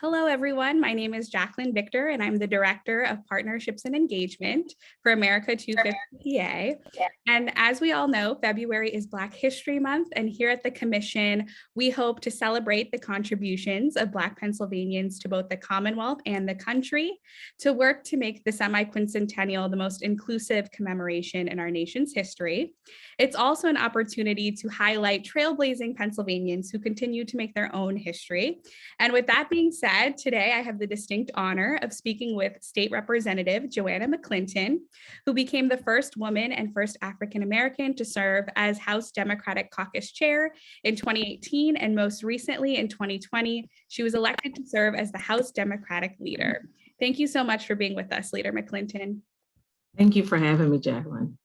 Hello, everyone. My name is Jacqueline Victor, and I'm the Director of Partnerships and Engagement for America250PA. And as we all know, February is Black History Month, and here at the Commission, we hope to celebrate the contributions of Black Pennsylvanians to both the Commonwealth and the country, to work to make the semi-quincentennial the most inclusive commemoration in our nation's history. It's also an opportunity to highlight trailblazing Pennsylvanians who continue to make their own history. And with that being said, today I have the distinct honor of speaking with State Representative Joanna McClinton, who became the first woman and first African American to serve as House Democratic Caucus Chair in 2018, and most recently in 2020, she was elected to serve as the House Democratic Leader. Thank you so much for being with us, Leader McClinton. Thank you for having me, Jacqueline.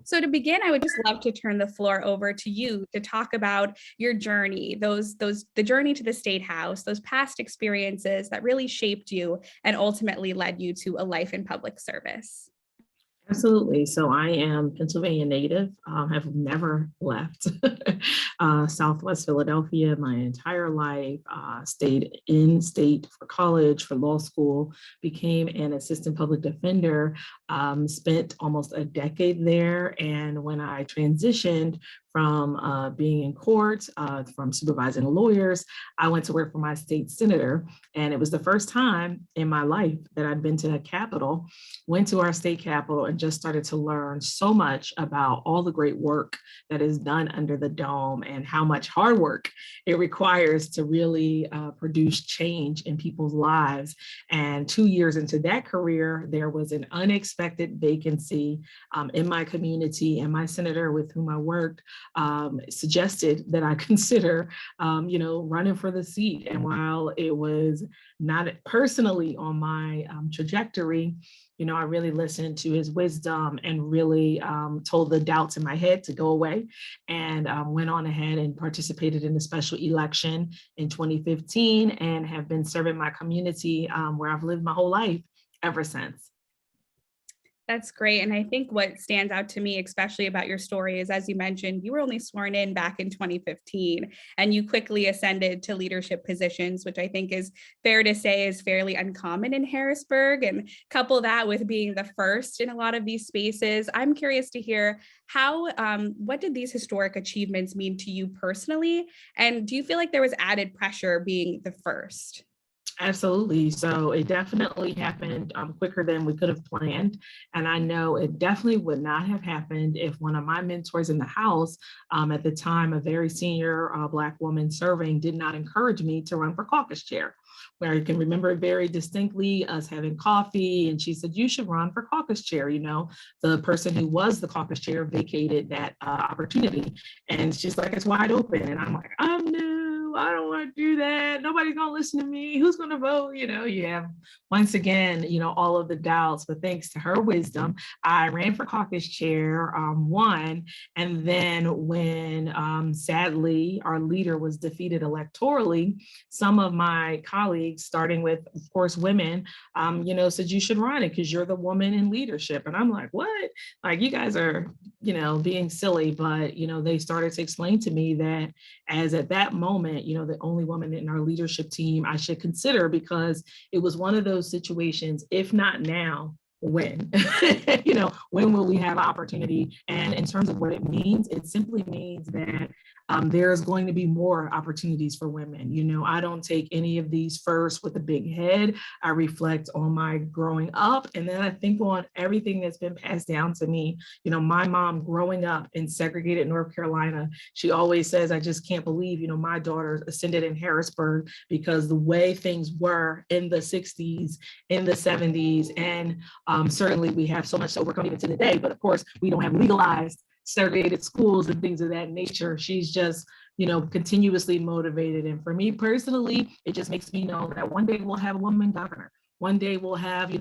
So to begin, I would just love to turn the floor over to you to talk about your journey, the journey to the State House, those past experiences that really shaped you and ultimately led you to a life in public service. Absolutely. So I am Pennsylvania native, have never left Southwest Philadelphia my entire life, stayed in state for college, for law school, became an assistant public defender, spent almost a decade there. And when I transitioned from being in court, from supervising lawyers, I went to work for my state senator. And it was the first time in my life that I'd been to the Capitol, went to our state Capitol and just started to learn so much about all the great work that is done under the dome and how much hard work it requires to really produce change in people's lives. And 2 years into that career, there was an unexpected vacancy in my community, and my senator with whom I worked suggested that I consider, running for the seat. And while it was not personally on my trajectory, I really listened to his wisdom and really told the doubts in my head to go away, and went on ahead and participated in the special election in 2015 and have been serving my community where I've lived my whole life ever since. That's great. And I think what stands out to me, especially about your story, is, as you mentioned, you were only sworn in back in 2015, and you quickly ascended to leadership positions, which I think is fair to say is fairly uncommon in Harrisburg. And couple that with being the first in a lot of these spaces, I'm curious to hear what did these historic achievements mean to you personally? And do you feel like there was added pressure being the first? Absolutely. So it definitely happened quicker than we could have planned. And I know it definitely would not have happened if one of my mentors in the House, at the time, a very senior Black woman serving, did not encourage me to run for caucus chair. Where I can remember very distinctly us having coffee, and she said, "You should run for caucus chair." The person who was the caucus chair vacated that opportunity. And she's like, "It's wide open." And I'm like, "I'm new. I don't want to do that. Nobody's going to listen to me. Who's going to vote?" You have, once again, all of the doubts, but thanks to her wisdom, I ran for caucus chair, won. And then when sadly our leader was defeated electorally, some of my colleagues, starting with, of course, women, said, "You should run it because you're the woman in leadership." And I'm like, "What? Like, you guys are, being silly." But, they started to explain to me that as at that moment, the only woman in our leadership team, I should consider, because it was one of those situations, if not now, when? When will we have opportunity? And in terms of what it means, it simply means that there's going to be more opportunities for women. I don't take any of these first with a big head. I reflect on my growing up, and then I think on everything that's been passed down to me. My mom growing up in segregated North Carolina, she always says, "I just can't believe, my daughter ascended in Harrisburg," because the way things were in the 60s, in the 70s, and certainly we have so much to overcome even to the day, but of course we don't have legalized segregated schools and things of that nature. She's just, continuously motivated. And for me personally, it just makes me know that one day we'll have a woman governor. One day we'll have,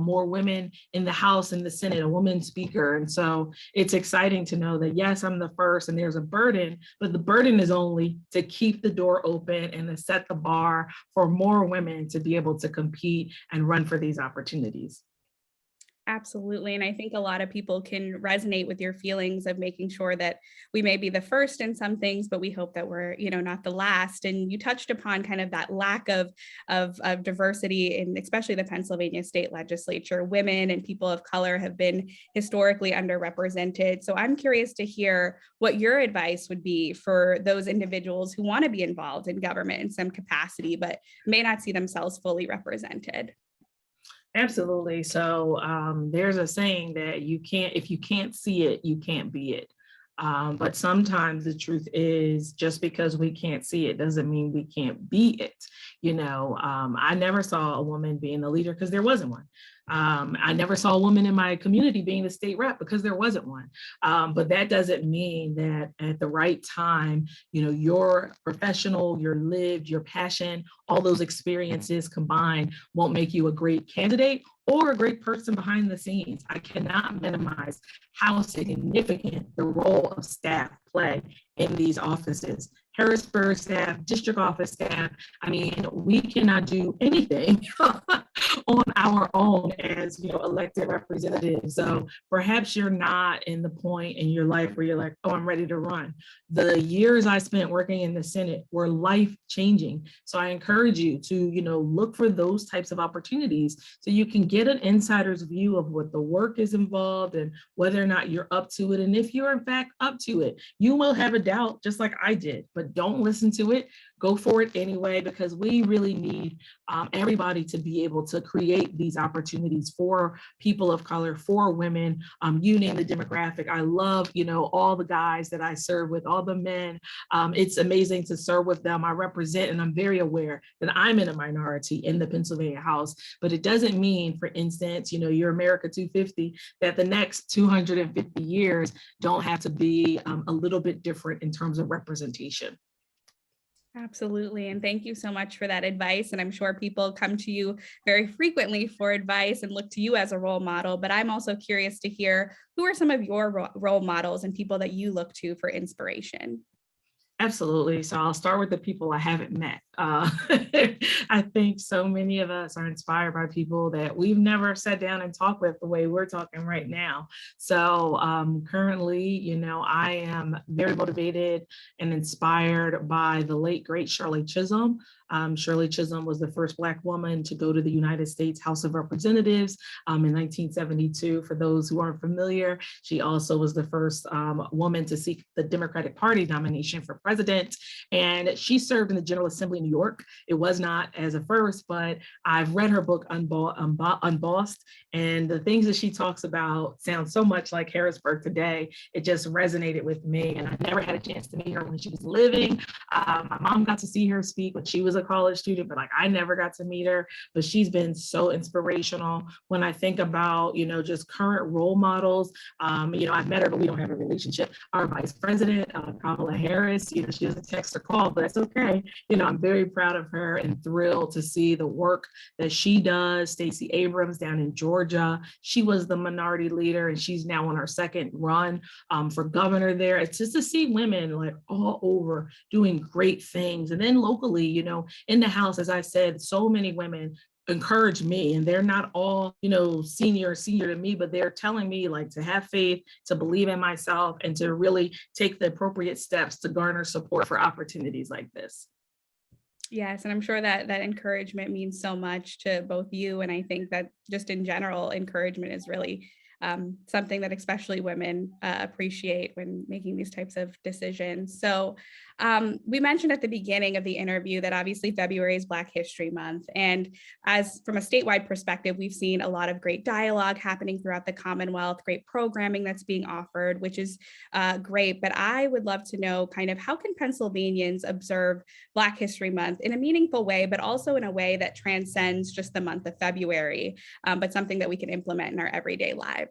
more women in the House and the Senate, a woman speaker. And so it's exciting to know that, yes, I'm the first and there's a burden, but the burden is only to keep the door open and to set the bar for more women to be able to compete and run for these opportunities. Absolutely. And I think a lot of people can resonate with your feelings of making sure that we may be the first in some things, but we hope that we're, not the last. And you touched upon kind of that lack of diversity in especially the Pennsylvania state legislature. Women and people of color have been historically underrepresented. So I'm curious to hear what your advice would be for those individuals who want to be involved in government in some capacity, but may not see themselves fully represented. Absolutely. So there's a saying that if you can't see it, you can't be it. But sometimes the truth is just because we can't see it doesn't mean we can't be it. I never saw a woman being the leader because there wasn't one. I never saw a woman in my community being the state rep because there wasn't one. But that doesn't mean that at the right time, your professional, your lived, your passion, all those experiences combined won't make you a great candidate or a great person behind the scenes. I cannot minimize how significant the role of staff play in these offices. Harrisburg staff, district office staff. I mean, we cannot do anything on our own as elected representatives. So perhaps you're not in the point in your life where you're like, oh, I'm ready to run. The years I spent working in the Senate were life-changing. So I encourage you to, look for those types of opportunities so you can get an insider's view of what the work is involved and whether or not you're up to it. And if you're in fact up to it, you will have a doubt just like I did, but don't listen to it. Go for it anyway, because we really need everybody to be able to create these opportunities for people of color, for women, you name the demographic. I love, all the guys that I serve with, all the men. It's amazing to serve with them. I represent, and I'm very aware that I'm in a minority in the Pennsylvania House, but it doesn't mean, for instance, you're America 250, that the next 250 years don't have to be a little bit different in terms of representation. Absolutely. And thank you so much for that advice. And I'm sure people come to you very frequently for advice and look to you as a role model. But I'm also curious to hear, who are some of your role models and people that you look to for inspiration? Absolutely. So I'll start with the people I haven't met. I think so many of us are inspired by people that we've never sat down and talked with the way we're talking right now. So currently, I am very motivated and inspired by the late, great Shirley Chisholm. Shirley Chisholm was the first Black woman to go to the United States House of Representatives in 1972. For those who aren't familiar, she also was the first woman to seek the Democratic Party nomination for president. And she served in the General Assembly in New York. It was not as a first, but I've read her book Unbossed, and the things that she talks about sound so much like Harrisburg today. It just resonated with me, and I never had a chance to meet her when she was living. My mom got to see her speak when she was a college student, but I never got to meet her. But she's been so inspirational. When I think about, just current role models, I've met her, but we don't have a relationship. Our vice president, Kamala Harris, she doesn't text or call, but that's okay. I'm very proud of her and thrilled to see the work that she does. Stacey Abrams down in Georgia, she was the minority leader, and she's now on her second run for governor there. It's just to see women all over doing great things. And then locally, in the House, as I said, so many women encourage me, and they're not all senior to me, but they're telling me to have faith, to believe in myself, and to really take the appropriate steps to garner support for opportunities like this. Yes, and I'm sure that encouragement means so much to both you, and I think that just in general, encouragement is really something that especially women appreciate when making these types of decisions. So we mentioned at the beginning of the interview that obviously February is Black History Month. And as from a statewide perspective, we've seen a lot of great dialogue happening throughout the Commonwealth, great programming that's being offered, which is great. But I would love to know kind of how can Pennsylvanians observe Black History Month in a meaningful way, but also in a way that transcends just the month of February, but something that we can implement in our everyday lives.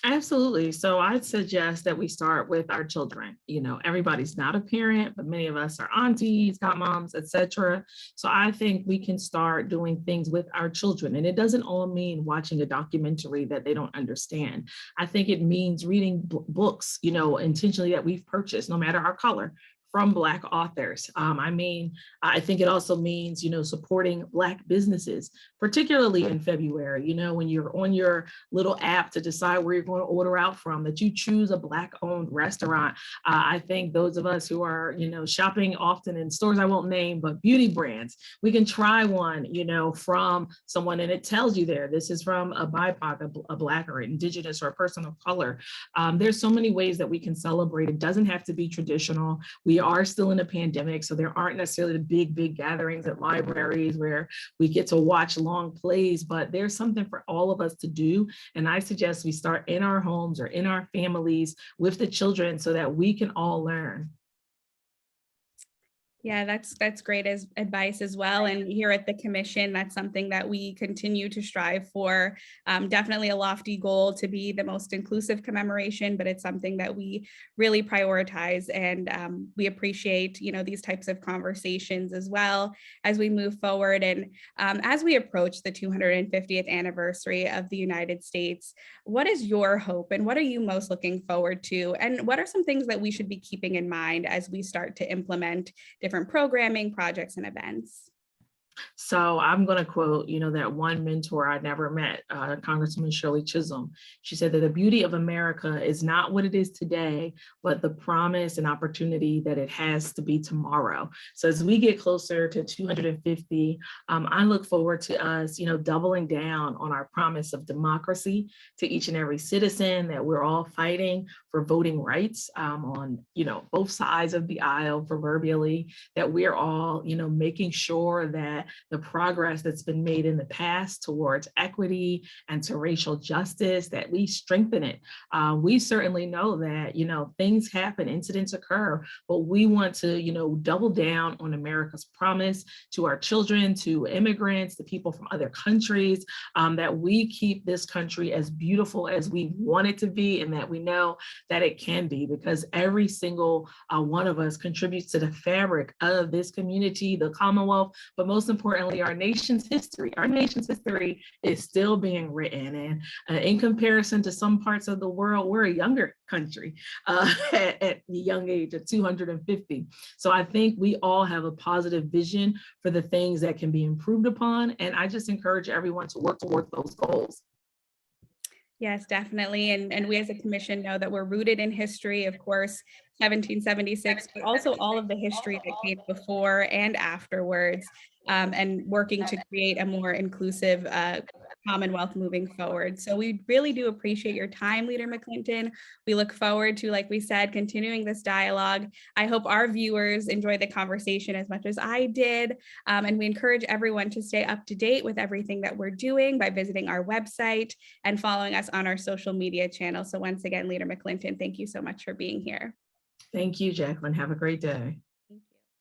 Absolutely. So I'd suggest that we start with our children. Everybody's not a parent, but many of us are aunties, godmoms, etc. So I think we can start doing things with our children. And it doesn't all mean watching a documentary that they don't understand. I think it means reading books, intentionally that we've purchased, no matter our color, from Black authors. I think it also means, supporting Black businesses, particularly in February, when you're on your little app to decide where you're going to order out from, that you choose a Black owned restaurant. I think those of us who are, shopping often in stores I won't name, but beauty brands, we can try one, from someone, and it tells you there, this is from a BIPOC, a Black or Indigenous or a person of color. There's so many ways that we can celebrate. It doesn't have to be traditional. We are still in a pandemic, so there aren't necessarily the big gatherings at libraries where we get to watch long plays, but there's something for all of us to do. And I suggest we start in our homes or in our families with the children so that we can all learn. Yeah, that's great as advice as well. And here at the commission, that's something that we continue to strive for. Definitely a lofty goal to be the most inclusive commemoration, but it's something that we really prioritize, and we appreciate, these types of conversations as well as we move forward. And as we approach the 250th anniversary of the United States, what is your hope and what are you most looking forward to? And what are some things that we should be keeping in mind as we start to implement different programming, projects, and events? So I'm going to quote, that one mentor I never met, Congresswoman Shirley Chisholm. She said that the beauty of America is not what it is today, but the promise and opportunity that it has to be tomorrow. So as we get closer to 250, I look forward to us, doubling down on our promise of democracy to each and every citizen, that we're all fighting for voting rights on, both sides of the aisle proverbially, that we're all, making sure that the progress that's been made in the past towards equity and to racial justice, that we strengthen it. We certainly know that, things happen, incidents occur, but we want to, double down on America's promise to our children, to immigrants, to people from other countries, that we keep this country as beautiful as we want it to be, and that we know that it can be, because every single one of us contributes to the fabric of this community, the Commonwealth, but most importantly, our nation's history. Our nation's history is still being written. And in comparison to some parts of the world, we're a younger country at the young age of 250. So I think we all have a positive vision for the things that can be improved upon. And I just encourage everyone to work towards those goals. Yes, definitely. And we as a commission know that we're rooted in history, of course, 1776, but also all of the history that came before and afterwards, and working to create a more inclusive Commonwealth moving forward. So we really do appreciate your time, Leader McClinton. We look forward to, like we said, continuing this dialogue. I hope our viewers enjoy the conversation as much as I did. And we encourage everyone to stay up to date with everything that we're doing by visiting our website and following us on our social media channels. So once again, Leader McClinton, thank you so much for being here. Thank you, Jacqueline. Have a great day.